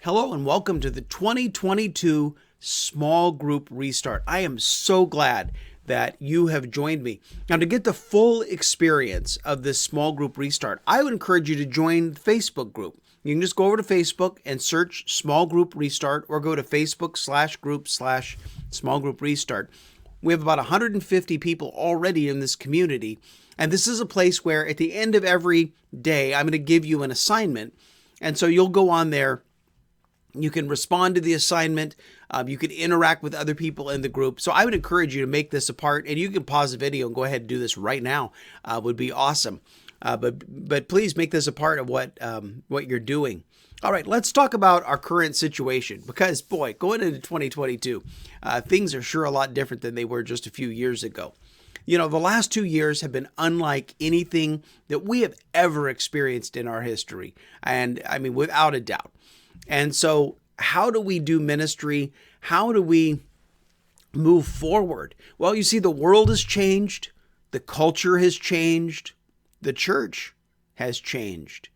Hello and welcome to the 2022 Small Group Restart. I am so glad that you have joined me. Now, to get the full experience of this small group restart, I would encourage you to join the Facebook group. You can just go over to Facebook and search Small Group Restart or go to Facebook/group/Small Group Restart. We have about 150 people already in this community. And this is a place where at the end of every day, I'm going to give you an assignment. And so you'll go on there. You can respond to the assignment. You can interact with other people in the group. So I would encourage you to make this a part, and you can pause the video and go ahead and do this right now. Would be awesome. But please make this a part of what you're doing. All right, let's talk about our current situation because, boy, going into 2022, things are sure a lot different than they were just a few years ago. You know, the last 2 years have been unlike anything that we have ever experienced in our history. And I mean, without a doubt. And so how do we do ministry? How do we move forward? Well, you see, the world has changed. The culture has changed. The church has changed.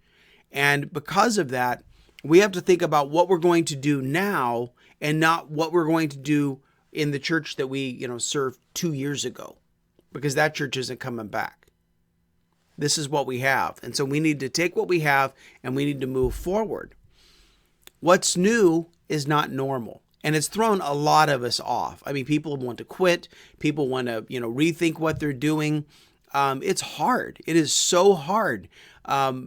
And because of that, we have to think about what we're going to do now and not what we're going to do in the church that we, served 2 years ago, because that church isn't coming back. This is what we have. And so we need to take what we have and we need to move forward. What's new is not normal, and it's thrown a lot of us off. I mean, people want to quit. People want to, rethink what they're doing. It's hard. It is so hard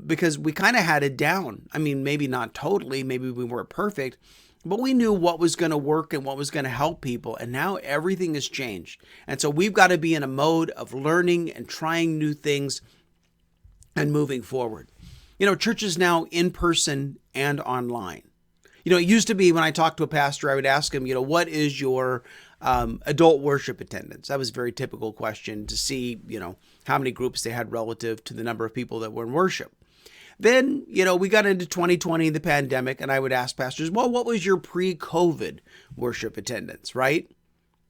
because we kind of had it down. I mean, maybe not totally. Maybe we weren't perfect, but we knew what was going to work and what was going to help people. And now everything has changed. And so we've got to be in a mode of learning and trying new things and moving forward. Church is now in person and online. It used to be when I talked to a pastor, I would ask him, what is your adult worship attendance? That was a very typical question to see, how many groups they had relative to the number of people that were in worship. Then, we got into 2020, the pandemic, and I would ask pastors, well, what was your pre-COVID worship attendance, right?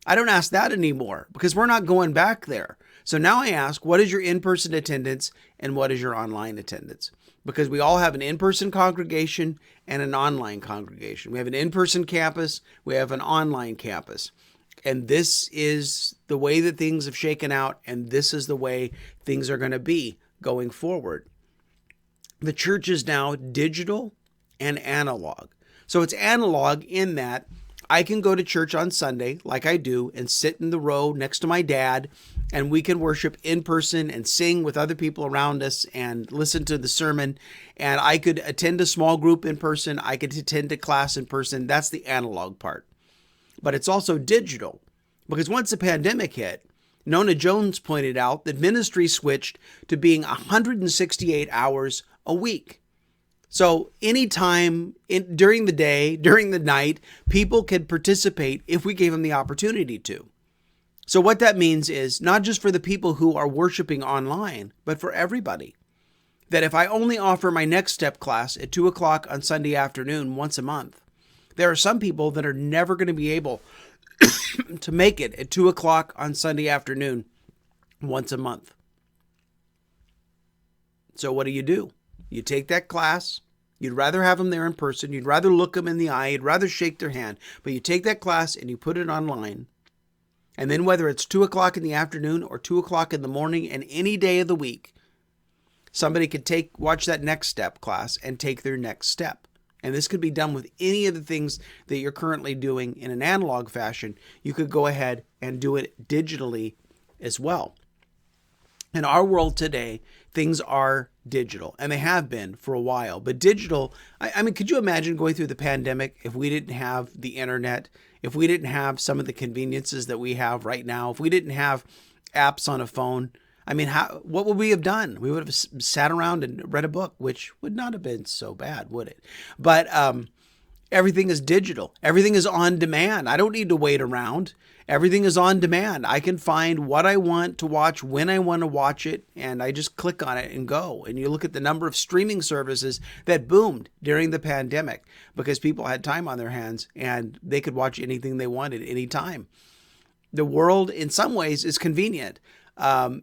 I don't ask that anymore because we're not going back there. So now I ask, what is your in-person attendance and what is your online attendance? Because we all have an in-person congregation and an online congregation. We have an in-person campus, we have an online campus. And this is the way that things have shaken out, and this is the way things are going to be going forward. The church is now digital and analog. So it's analog in that I can go to church on Sunday like I do and sit in the row next to my dad, and we can worship in person and sing with other people around us and listen to the sermon. And I could attend a small group in person. I could attend a class in person. That's the analog part. But it's also digital because once the pandemic hit, Nona Jones pointed out that ministry switched to being 168 hours a week. So anytime during the day, during the night, people could participate if we gave them the opportunity to. So what that means is not just for the people who are worshiping online, but for everybody. That if I only offer my Next Step class at 2 o'clock on Sunday afternoon once a month, there are some people that are never going to be able to make it at 2 o'clock on Sunday afternoon once a month. So what do? You take that class. You'd rather have them there in person. You'd rather look them in the eye. You'd rather shake their hand. But you take that class and you put it online. And then whether it's 2 o'clock in the afternoon or 2 o'clock in the morning and any day of the week, somebody could watch that Next Step class and take their next step. And this could be done with any of the things that you're currently doing in an analog fashion. You could go ahead and do it digitally as well. In our world today, things are digital, and they have been for a while. But digital, I mean, could you imagine going through the pandemic if we didn't have the internet, if we didn't have some of the conveniences that we have right now, if we didn't have apps on a phone? I mean, what would we have done? We would have sat around and read a book, which would not have been so bad, would it? But everything is digital. Everything is on demand. I don't need to wait around. Everything is on demand. I can find what I want to watch when I want to watch it, and I just click on it and go. And you look at the number of streaming services that boomed during the pandemic because people had time on their hands and they could watch anything they wanted anytime. The world, in some ways, is convenient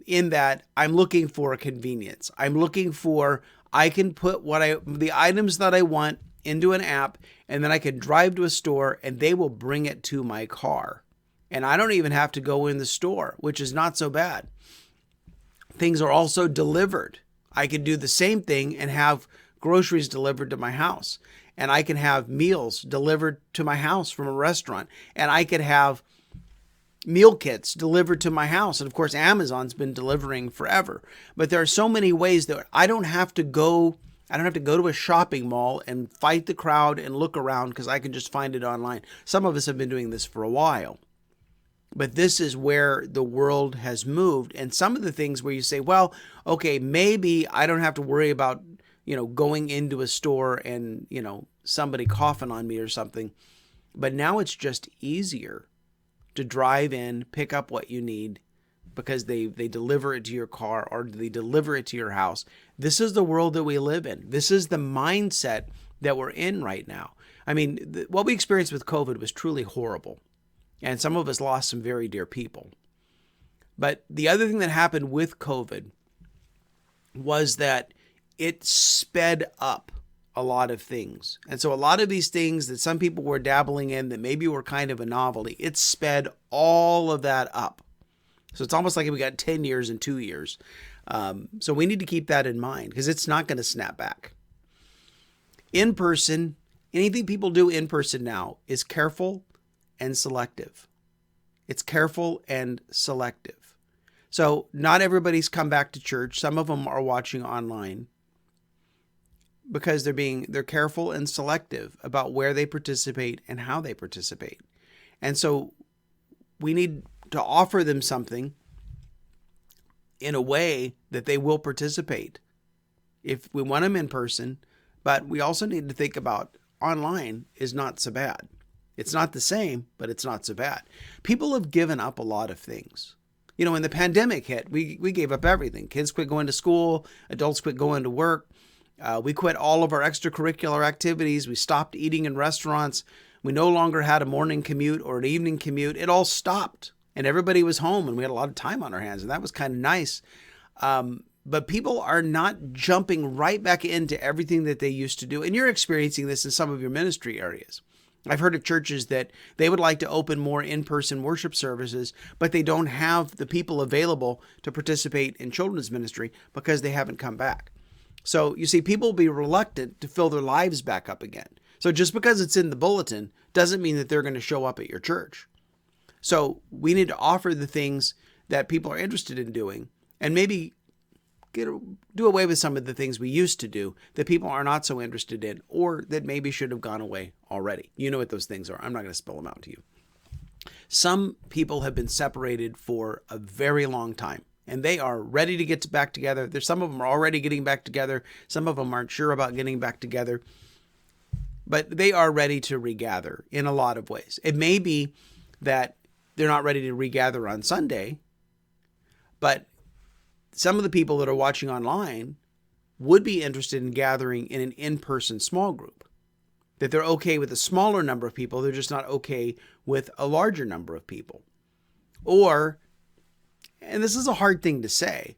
in that I'm looking for a convenience. I'm looking for, I can put the items that I want into an app, and then I can drive to a store and they will bring it to my car. And I don't even have to go in the store, which is not so bad. Things are also delivered. I can do the same thing and have groceries delivered to my house. And I can have meals delivered to my house from a restaurant. And I could have meal kits delivered to my house. And of course, Amazon's been delivering forever. But there are so many ways that I don't have to go to a shopping mall and fight the crowd and look around because I can just find it online. Some of us have been doing this for a while. But this is where the world has moved. And some of the things where you say, well, okay, maybe I don't have to worry about, going into a store and, somebody coughing on me or something. But now it's just easier to drive in, pick up what you need because they deliver it to your car or they deliver it to your house. This is the world that we live in. This is the mindset that we're in right now. I mean, what we experienced with COVID was truly horrible. And some of us lost some very dear people. But the other thing that happened with COVID was that it sped up a lot of things. And so a lot of these things that some people were dabbling in that maybe were kind of a novelty, it sped all of that up. So it's almost like we got 10 years and 2 years. So we need to keep that in mind because it's not going to snap back. In person, anything people do in person now is careful and selective. It's careful and selective. So not everybody's come back to church. Some of them are watching online because they're careful and selective about where they participate and how they participate. And so we need to offer them something in a way that they will participate if we want them in person, but we also need to think about online is not so bad. It's not the same, but it's not so bad. People have given up a lot of things. When the pandemic hit, we gave up everything. Kids quit going to school. Adults quit going to work. We quit all of our extracurricular activities. We stopped eating in restaurants. We no longer had a morning commute or an evening commute. It all stopped. And everybody was home and we had a lot of time on our hands. And that was kind of nice. But people are not jumping right back into everything that they used to do. And you're experiencing this in some of your ministry areas. I've heard of churches that they would like to open more in-person worship services, but they don't have the people available to participate in children's ministry because they haven't come back. So you see, people will be reluctant to fill their lives back up again. So just because it's in the bulletin doesn't mean that they're going to show up at your church. So we need to offer the things that people are interested in doing and maybe do away with some of the things we used to do that people are not so interested in or that maybe should have gone away already. You know what those things are. I'm not going to spell them out to you. Some people have been separated for a very long time and they are ready to get back together. There's some of them are already getting back together. Some of them aren't sure about getting back together, but they are ready to regather in a lot of ways. It may be that they're not ready to regather on Sunday, but some of the people that are watching online would be interested in gathering in an in-person small group. That they're okay with a smaller number of people, they're just not okay with a larger number of people. Or, and this is a hard thing to say,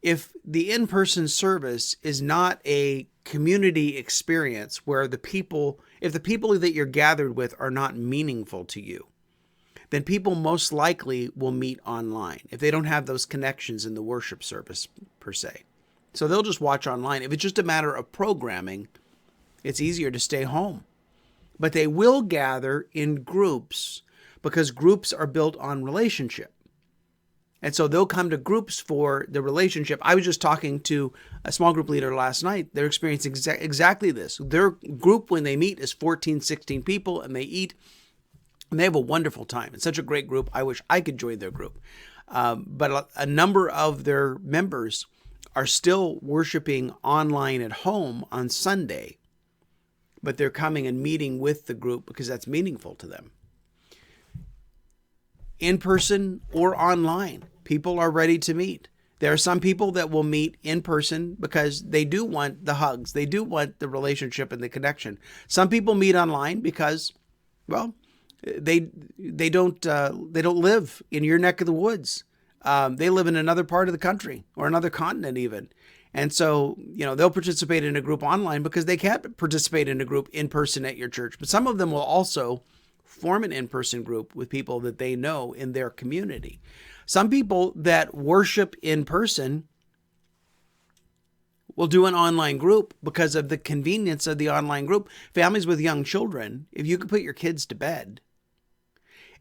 if the in-person service is not a community experience where if the people that you're gathered with are not meaningful to you, then people most likely will meet online if they don't have those connections in the worship service per se. So they'll just watch online. If it's just a matter of programming, it's easier to stay home. But they will gather in groups because groups are built on relationship. And so they'll come to groups for the relationship. I was just talking to a small group leader last night. They're experiencing exactly this. Their group when they meet is 14, 16 people and they eat. And they have a wonderful time. It's such a great group. I wish I could join their group. But a number of their members are still worshiping online at home on Sunday. But they're coming and meeting with the group because that's meaningful to them. In person or online, people are ready to meet. There are some people that will meet in person because they do want the hugs. They do want the relationship and the connection. Some people meet online because, well, they don't live in your neck of the woods. They live in another part of the country or another continent even. And so, they'll participate in a group online because they can't participate in a group in person at your church. But some of them will also form an in-person group with people that they know in their community. Some people that worship in person will do an online group because of the convenience of the online group. Families with young children, if you could put your kids to bed,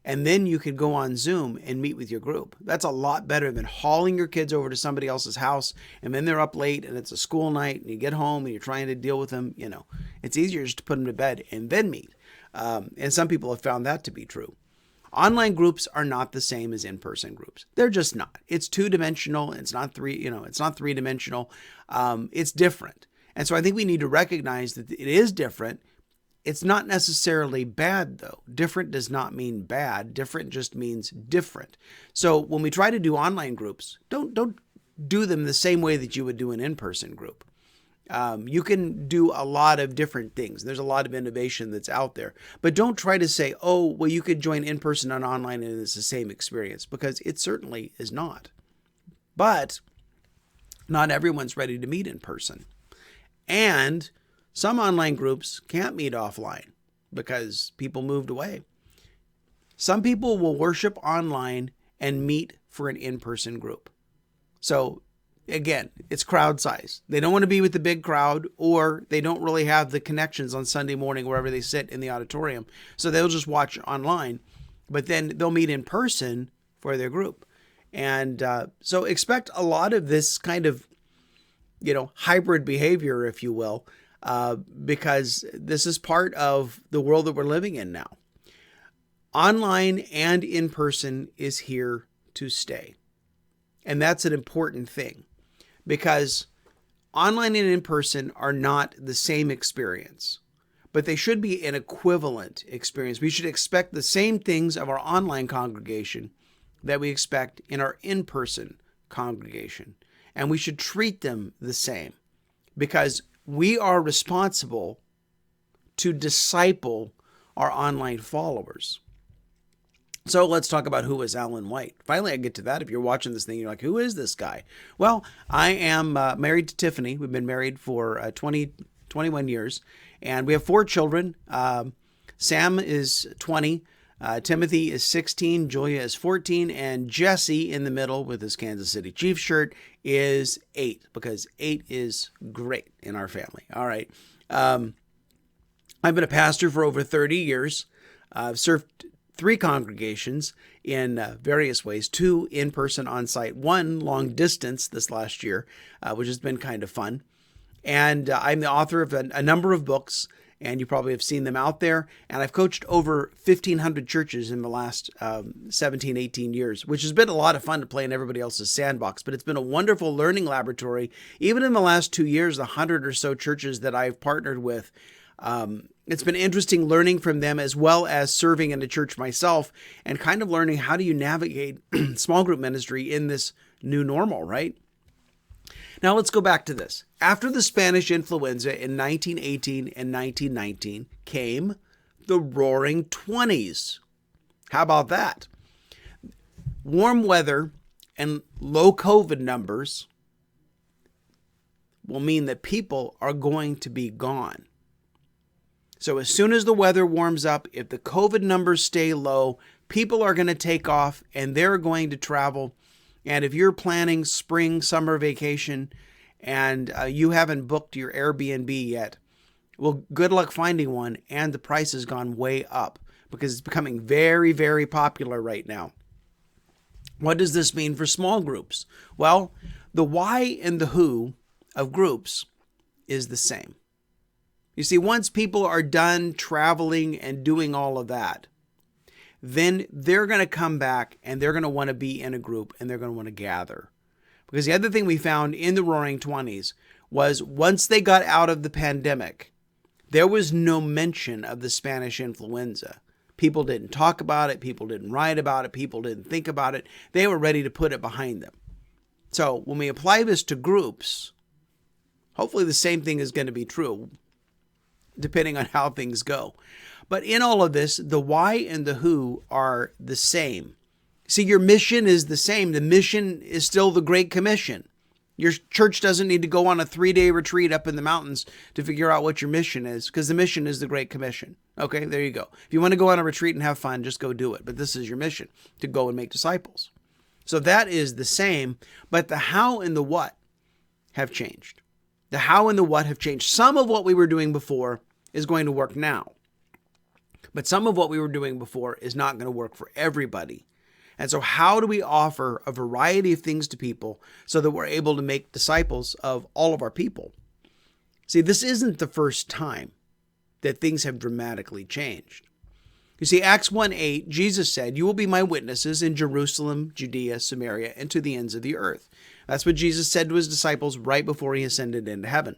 and then you could go on Zoom and meet with your group. That's a lot better than hauling your kids over to somebody else's house, and then they're up late, and it's a school night, and you get home, and you're trying to deal with them. It's easier just to put them to bed and then meet. And some people have found that to be true. Online groups are not the same as in-person groups. They're just not. It's two-dimensional. It's not three-dimensional. It's different. And so I think we need to recognize that it is different. It's not necessarily bad, though. Different does not mean bad. Different just means different. So when we try to do online groups, don't do them the same way that you would do an in-person group. You can do a lot of different things. There's a lot of innovation that's out there. But don't try to say, oh, well, you could join in-person and online and it's the same experience, because it certainly is not. But not everyone's ready to meet in person. And some online groups can't meet offline because people moved away. Some people will worship online and meet for an in-person group. So again, it's crowd size. They don't want to be with the big crowd, or they don't really have the connections on Sunday morning wherever they sit in the auditorium. So they'll just watch online, but then they'll meet in person for their group. And so expect a lot of this kind of, hybrid behavior, if you will, because this is part of the world that we're living in now. Online and in person is here to stay. And that's an important thing, because online and in person are not the same experience, but they should be an equivalent experience. We should expect the same things of our online congregation that we expect in our in-person congregation. And we should treat them the same, because we are responsible to disciple our online followers. So let's talk about who is Alan White. Finally, I get to that. If you're watching this thing, you're like, who is this guy? Well, I am married to Tiffany. We've been married for 21 years, and we have 4 children. Sam is 20, Timothy is 16, Julia is 14, and Jesse in the middle with his Kansas City Chiefs shirt is 8, because 8 is great in our family. All right. I've been a pastor for over 30 years. I've served 3 congregations in various ways, 2 in-person on-site, 1 long distance this last year, which has been kind of fun. And I'm the author of a number of books, and you probably have seen them out there. And I've coached over 1,500 churches in the last 17, 18 years, which has been a lot of fun to play in everybody else's sandbox. But it's been a wonderful learning laboratory. Even in the last 2 years, the 100 or so churches that I've partnered with, it's been interesting learning from them, as well as serving in a church myself and kind of learning how do you navigate small group ministry in this new normal, right? Now let's go back to this. After the Spanish influenza in 1918 and 1919 came the Roaring '20s. How about that? Warm weather and low COVID numbers will mean that people are going to be gone. So as soon as the weather warms up, if the COVID numbers stay low, people are going to take off and they're going to travel. And if you're planning spring, summer vacation and you haven't booked your Airbnb yet, well, good luck finding one. And the price has gone way up because it's becoming very, very popular right now. What does this mean for small groups? Well, the why and the who of groups is the same. You see, once people are done traveling and doing all of that, then they're going to come back and they're going to want to be in a group and they're going to want to gather. Because the other thing we found in the Roaring '20s was once they got out of the pandemic, there was no mention of the Spanish influenza. People didn't talk about it. People didn't write about it. People didn't think about it. They were ready to put it behind them. So when we apply this to groups, hopefully the same thing is going to be true, depending on how things go. But in all of this, the why and the who are the same. See, your mission is the same. The mission is still the Great Commission. Your church doesn't need to go on a 3-day retreat up in the mountains to figure out what your mission is, because the mission is the Great Commission. Okay, there you go. If you want to go on a retreat and have fun, just go do it. But this is your mission, to go and make disciples. So that is the same, but the how and the what have changed. The how and the what have changed. Some of what we were doing before is going to work now, but some of what we were doing before is not going to work for everybody. And so how do we offer a variety of things to people so that we're able to make disciples of all of our people? See, this isn't the first time that things have dramatically changed. You see, Acts 1:8, Jesus said, "You will be my witnesses in Jerusalem, Judea, Samaria, and to the ends of the earth." That's what Jesus said to his disciples right before he ascended into heaven.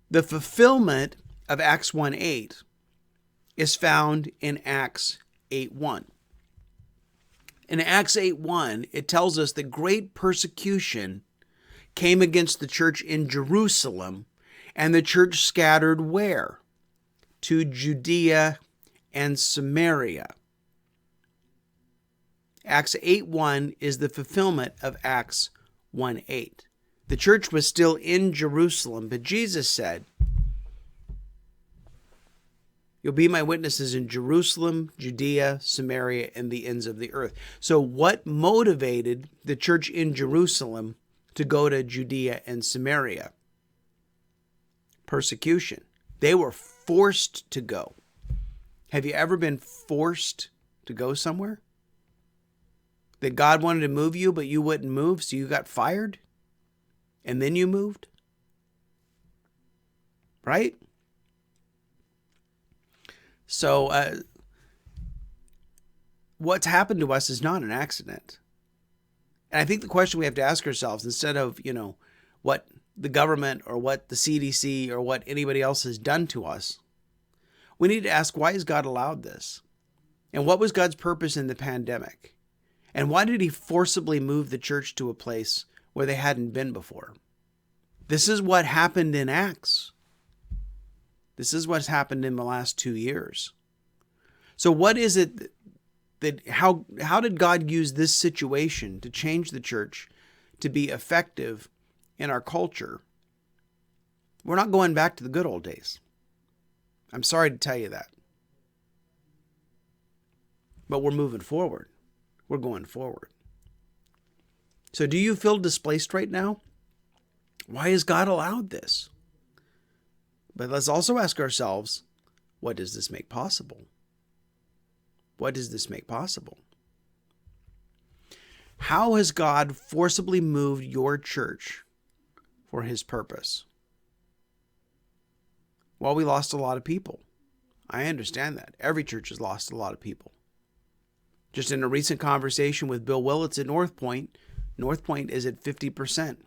The fulfillment of Acts 1:8 is found in Acts 8:1. In Acts 8:1, it tells us that great persecution came against the church in Jerusalem, and the church scattered where? To Judea and Samaria. Acts 8:1 is the fulfillment of Acts 1:8. The church was still in Jerusalem, but Jesus said, "You'll be my witnesses in Jerusalem, Judea, Samaria, and the ends of the earth." So what motivated the church in Jerusalem to go to Judea and Samaria? Persecution. They were forced to go. Have you ever been forced to go somewhere? That God wanted to move you, but you wouldn't move, so you got fired? And then you moved? Right? So what's happened to us is not an accident. And I think the question we have to ask ourselves, instead of, what the government or what the CDC or what anybody else has done to us, we need to ask, why has God allowed this? And what was God's purpose in the pandemic? And why did he forcibly move the church to a place where they hadn't been before? This is what happened in Acts. This is what's happened in the last 2 years. So what is it how did God use this situation to change the church to be effective in our culture? We're not going back to the good old days. I'm sorry to tell you that. But we're moving forward. We're going forward. So do you feel displaced right now? Why has God allowed this? But let's also ask ourselves, what does this make possible? What does this make possible? How has God forcibly moved your church for his purpose? Well, we lost a lot of people. I understand that. Every church has lost a lot of people. Just in a recent conversation with Bill Willits at North Point is at 50%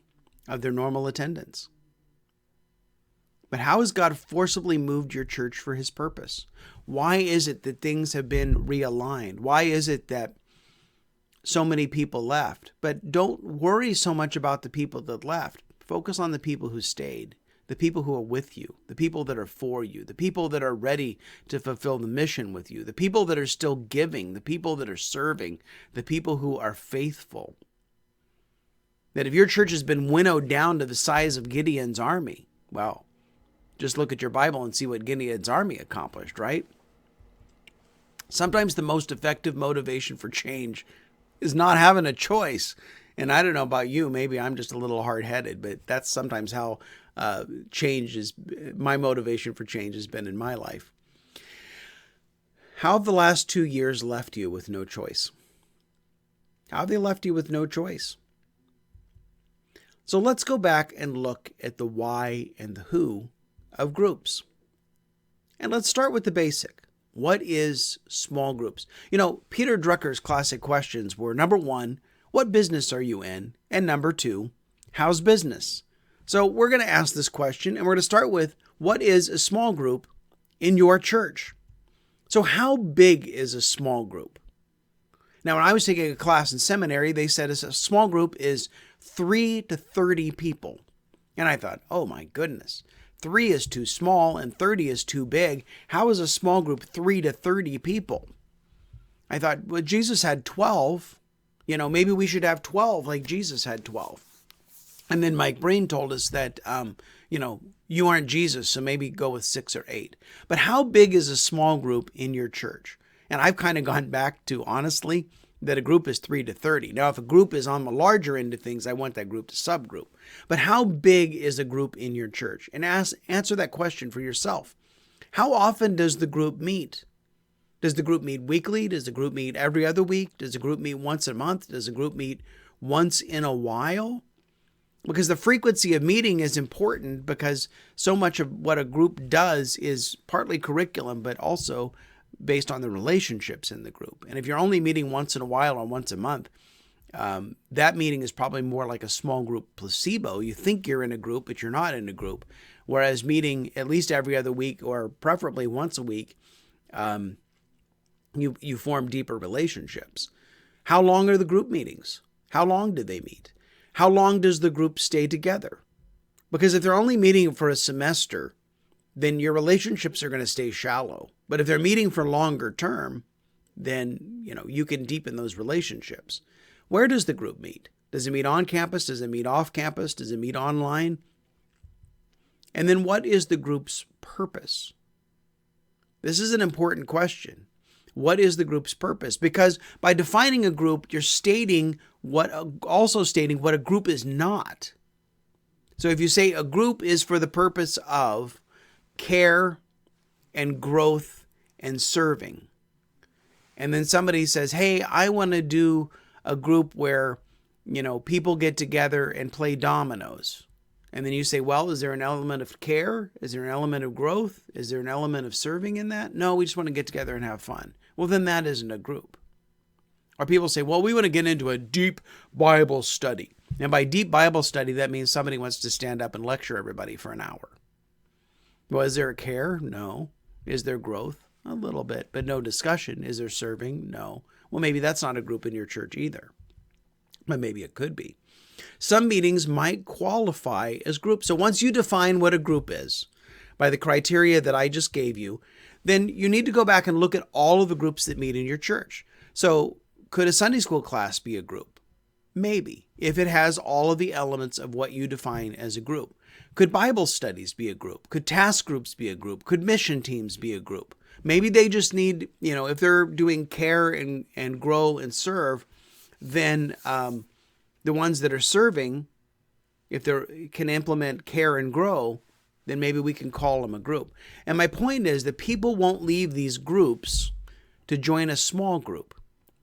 of their normal attendance. But how has God forcibly moved your church for his purpose? Why is it that things have been realigned? Why is it that so many people left? But don't worry so much about the people that left. Focus on the people who stayed, the people who are with you, the people that are for you, the people that are ready to fulfill the mission with you, the people that are still giving, the people that are serving, the people who are faithful. That if your church has been winnowed down to the size of Gideon's army, well, just look at your Bible and see what Gideon's army accomplished, right? Sometimes the most effective motivation for change is not having a choice. And I don't know about you, maybe I'm just a little hard-headed, but that's sometimes how my motivation for change has been in my life. How have the last 2 years left you with no choice? How have they left you with no choice? So let's go back and look at the why and the who of groups. And let's start with the basic. What is small groups? Peter Drucker's classic questions were, number 1, what business are you in? And number 2, how's business? So we're going to ask this question, and we're going to start with, what is a small group in your church? So how big is a small group? Now, when I was taking a class in seminary, they said a small group is 3 to 30 people. And I thought, oh my goodness, 3 is too small and 30 is too big. How is a small group 3 to 30 people? I thought, well, Jesus had 12. Maybe we should have 12 like Jesus had 12. And then Mike Breen told us that, you aren't Jesus, so maybe go with 6 or 8. But how big is a small group in your church? And I've kind of gone back to, honestly, that a group is 3 to 30. Now, if a group is on the larger end of things, I want that group to subgroup. But how big is a group in your church? And answer that question for yourself. How often does the group meet? Does the group meet weekly? Does the group meet every other week? Does the group meet once a month? Does the group meet once in a while? Because the frequency of meeting is important, because so much of what a group does is partly curriculum, but also based on the relationships in the group. And if you're only meeting once in a while or once a month, that meeting is probably more like a small group placebo. You think you're in a group, but you're not in a group. Whereas meeting at least every other week, or preferably once a week, you form deeper relationships. How long are the group meetings? How long do they meet? How long does the group stay together? Because if they're only meeting for a semester, then your relationships are going to stay shallow. But if they're meeting for longer term, then you can deepen those relationships. Where does the group meet? Does it meet on campus? Does it meet off campus? Does it meet online? And then what is the group's purpose? This is an important question. What is the group's purpose? Because by defining a group, you're also stating what a group is not. So if you say a group is for the purpose of care and growth and serving, and then somebody says, hey, I want to do a group where, people get together and play dominoes. And then you say, well, is there an element of care? Is there an element of growth? Is there an element of serving in that? No, we just want to get together and have fun. Well, then that isn't a group. Or people say, well, we want to get into a deep Bible study. And by deep Bible study, that means somebody wants to stand up and lecture everybody for an hour. Well, is there a care? No. Is there growth? A little bit, but no discussion. Is there serving? No. Well, maybe that's not a group in your church either. But maybe it could be. Some meetings might qualify as groups. So once you define what a group is by the criteria that I just gave you, then you need to go back and look at all of the groups that meet in your church. So could a Sunday school class be a group? Maybe, if it has all of the elements of what you define as a group. Could Bible studies be a group? Could task groups be a group? Could mission teams be a group? Maybe they just need, if they're doing care and grow and serve, then the ones that are serving, if they can implement care and grow, then maybe we can call them a group. And my point is that people won't leave these groups to join a small group.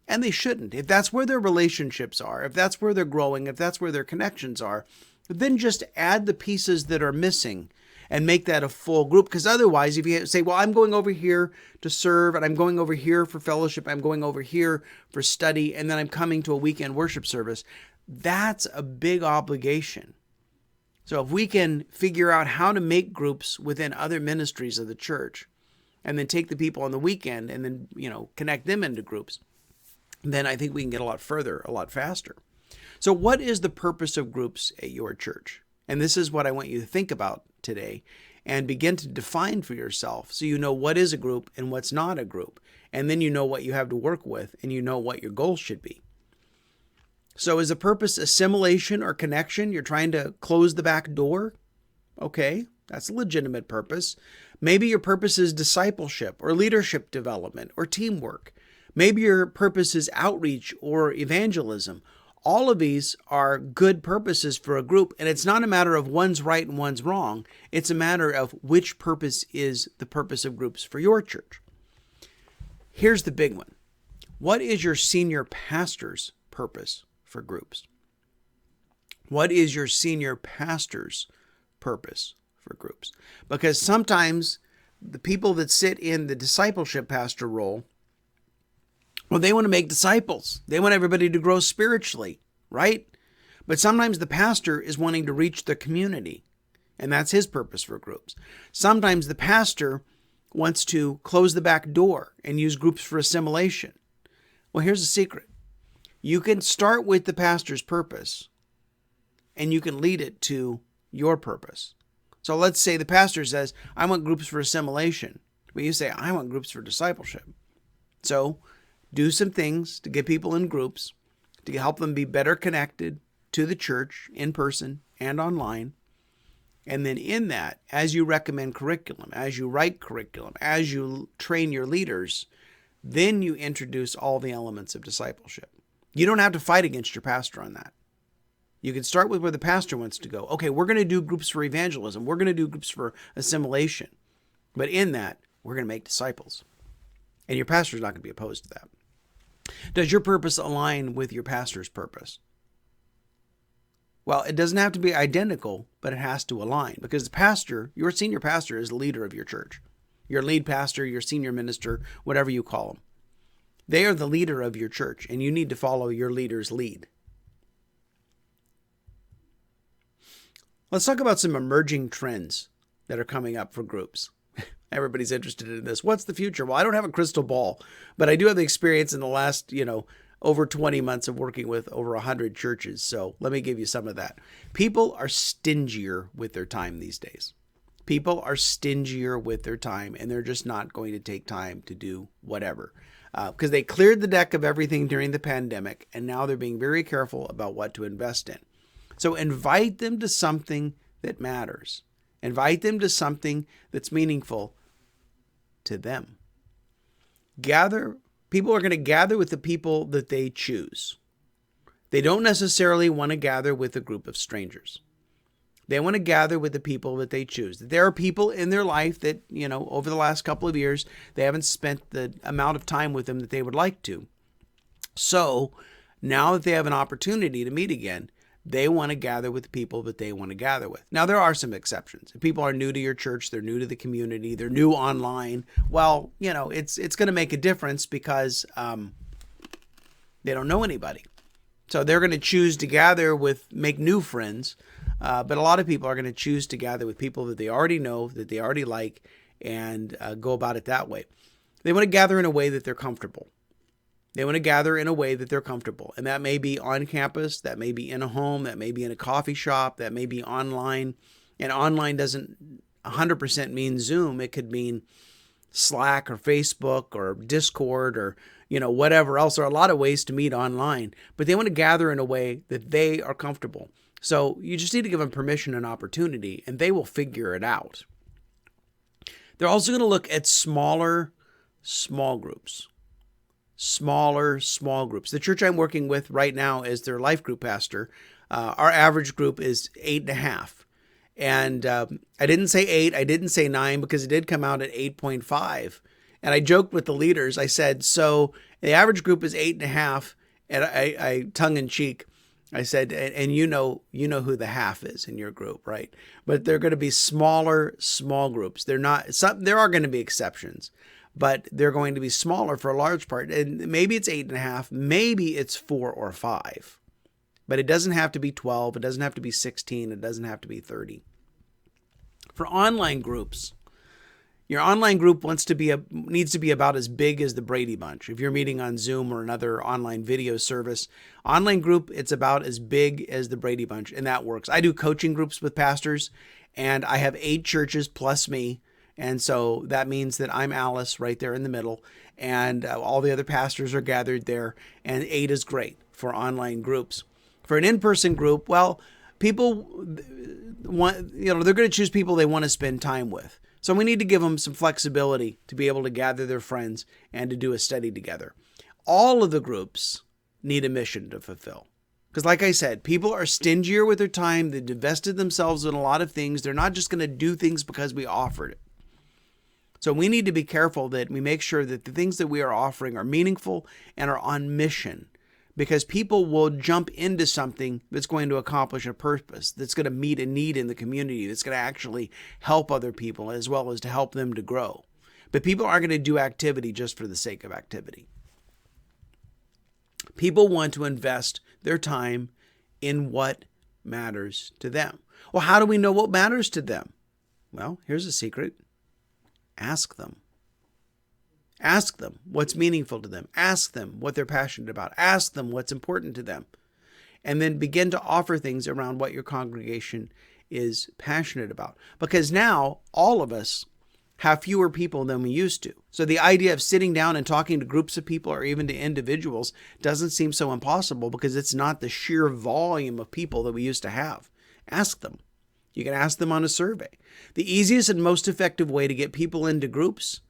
And they shouldn't. If that's where their relationships are, if that's where they're growing, if that's where their connections are, then just add the pieces that are missing and make that a full group. Because otherwise, if you say, well, I'm going over here to serve, and I'm going over here for fellowship, I'm going over here for study, and then I'm coming to a weekend worship service, that's a big obligation. So if we can figure out how to make groups within other ministries of the church, and then take the people on the weekend and then, connect them into groups, then I think we can get a lot further, a lot faster. So what is the purpose of groups at your church? And this is what I want you to think about today and begin to define for yourself, so you know what is a group and what's not a group. And then you know what you have to work with, and you know what your goals should be. So is the purpose assimilation or connection? You're trying to close the back door? Okay, that's a legitimate purpose. Maybe your purpose is discipleship or leadership development or teamwork. Maybe your purpose is outreach or evangelism. All of these are good purposes for a group, and it's not a matter of one's right and one's wrong. It's a matter of which purpose is the purpose of groups for your church. Here's the big one. What is your senior pastor's purpose for groups? What is your senior pastor's purpose for groups? Because sometimes the people that sit in the discipleship pastor role, well, they want to make disciples. They want everybody to grow spiritually, right? But sometimes the pastor is wanting to reach the community, and that's his purpose for groups. Sometimes the pastor wants to close the back door and use groups for assimilation. Well, here's the secret. You can start with the pastor's purpose, and you can lead it to your purpose. So let's say the pastor says, I want groups for assimilation. But you say, I want groups for discipleship. So do some things to get people in groups, to help them be better connected to the church in person and online. And then in that, as you recommend curriculum, as you write curriculum, as you train your leaders, then you introduce all the elements of discipleship. You don't have to fight against your pastor on that. You can start with where the pastor wants to go. Okay, we're going to do groups for evangelism. We're going to do groups for assimilation. But in that, we're going to make disciples. And your pastor's not going to be opposed to that. Does your purpose align with your pastor's purpose? Well, it doesn't have to be identical, but it has to align, because the pastor, your senior pastor, is the leader of your church. Your lead pastor, your senior minister, whatever you call them. They are the leader of your church, and you need to follow your leader's lead. Let's talk about some emerging trends that are coming up for groups. Everybody's interested in this. What's the future? Well, I don't have a crystal ball, but I do have the experience in the last, over 20 months of working with over 100 churches. So let me give you some of that. People are stingier with their time these days. People are stingier with their time, and they're just not going to take time to do whatever. Because they cleared the deck of everything during the pandemic, and now they're being very careful about what to invest in. So invite them to something that matters. Invite them to something that's meaningful to them. People are going to gather with the people that they choose. They don't necessarily want to gather with a group of strangers. They want to gather with the people that they choose. There are people in their life that, over the last couple of years, they haven't spent the amount of time with them that they would like to. So now that they have an opportunity to meet again, they want to gather with the people that they want to gather with. Now, there are some exceptions. If people are new to your church, they're new to the community, they're new online, well, it's going to make a difference because they don't know anybody. So they're going to choose to make new friends. But a lot of people are going to choose to gather with people that they already know, that they already like, and go about it that way. They want to gather in a way that they're comfortable. They want to gather in a way that they're comfortable. And that may be on campus, that may be in a home, that may be in a coffee shop, that may be online. And online doesn't 100% mean Zoom. It could mean Slack or Facebook or Discord or, whatever else. There are a lot of ways to meet online. But they want to gather in a way that they are comfortable. So you just need to give them permission and opportunity, and they will figure it out. They're also going to look at smaller, small groups. Smaller, small groups. The church I'm working with right now is their life group pastor. Our average group is 8.5. And I didn't say 8, I didn't say 9 because it did come out at 8.5. And I joked with the leaders. I said, so the average group is 8.5. And I tongue in cheek, I said, and you know who the half is in your group, right? But they're going to be smaller, small groups. There are going to be exceptions, but they're going to be smaller for a large part. And maybe it's 8.5, maybe it's 4 or 5, but it doesn't have to be 12. It doesn't have to be 16. It doesn't have to be 30. For online groups, your online group needs to be about as big as the Brady Bunch. If you're meeting on Zoom or another online video service, online group, it's about as big as the Brady Bunch, and that works. I do coaching groups with pastors, and I have 8 churches plus me. And so that means that I'm Alice right there in the middle, and all the other pastors are gathered there, and 8 is great for online groups. For an in-person group, well, people want, they're going to choose people they want to spend time with. So we need to give them some flexibility to be able to gather their friends and to do a study together. All of the groups need a mission to fulfill. Because like I said, people are stingier with their time. They've invested themselves in a lot of things. They're not just going to do things because we offered it. So we need to be careful that we make sure that the things that we are offering are meaningful and are on mission, because people will jump into something that's going to accomplish a purpose, that's going to meet a need in the community, that's going to actually help other people as well as to help them to grow. But people aren't going to do activity just for the sake of activity. People want to invest their time in what matters to them. Well, how do we know what matters to them? Well, here's a secret. Ask them. Ask them what's meaningful to them. Ask them what they're passionate about. Ask them what's important to them. And then begin to offer things around what your congregation is passionate about. Because now all of us have fewer people than we used to. So the idea of sitting down and talking to groups of people or even to individuals doesn't seem so impossible, because it's not the sheer volume of people that we used to have. Ask them. You can ask them on a survey. The easiest and most effective way to get people into groups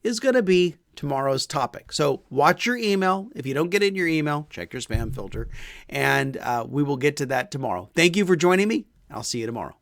is going to be tomorrow's topic. So watch your email. If you don't get it in your email, check your spam filter, and we will get to that tomorrow. Thank you for joining me. I'll see you tomorrow.